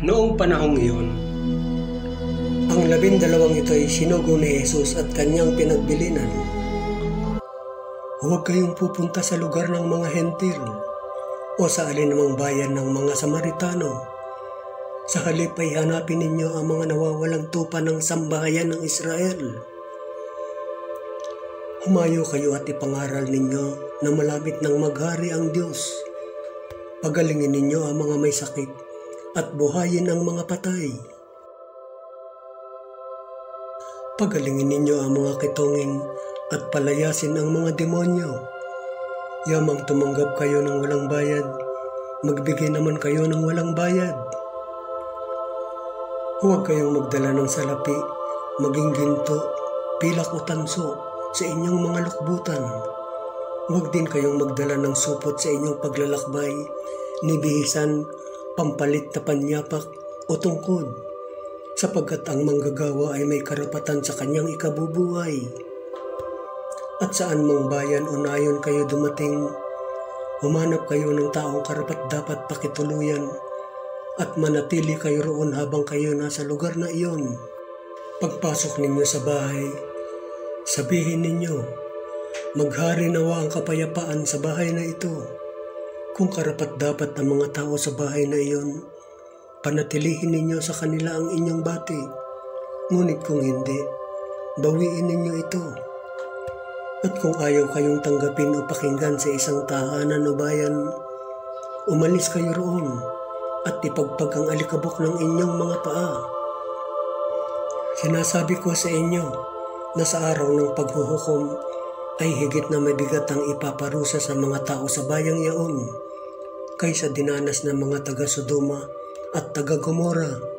Noong panahong iyon, ang 12 ito ay sinugo ni Jesus at kanyang pinagbilinan. Huwag kayong pupunta sa lugar ng mga hentil o sa alinmang bayan ng mga Samaritano. Sa halip ay hanapin ninyo ang mga nawawalang tupa ng sambahayan ng Israel. Humayo kayo at ipangaral ninyo na malapit nang maghari ang Diyos. Pagalingin ninyo ang mga may sakit at buhayin ang mga patay. Pagalingin ninyo ang mga kitongin at palayasin ang mga demonyo. Yamang tumanggap kayo ng walang bayad, magbigay naman kayo ng walang bayad. Huwag kayong magdala ng salapi, maging ginto, pilak o tanso sa inyong mga lukbutan. Huwag din kayong magdala ng supot sa inyong paglalakbay, ni bihisan, pampalit na panyapak o tungkod, sapagkat ang manggagawa ay may karapatan sa kanyang ikabubuhay. At saan mang bayan o nayon kayo dumating, humanap kayo ng taong karapat-dapat pakituluyan at manatili kayo roon habang kayo nasa lugar na iyon. Pagpasok ninyo sa bahay, sabihin ninyo, maghari nawa ang kapayapaan sa bahay na ito. Kung karapat-dapat ng mga tao sa bahay na iyon, panatilihin ninyo sa kanila ang inyong bati. Ngunit kung hindi, bawiin ninyo ito. At kung ayaw kayong tanggapin o pakinggan sa isang tahanan o bayan, umalis kayo roon at ipagpag ang alikabok ng inyong mga paa. Sinasabi ko sa inyo na sa araw ng paghuhukom ay higit na mabigat ang ipaparusa sa mga tao sa bayang yaon kaysa dinanas ng mga taga-Sodoma at taga-Gomora.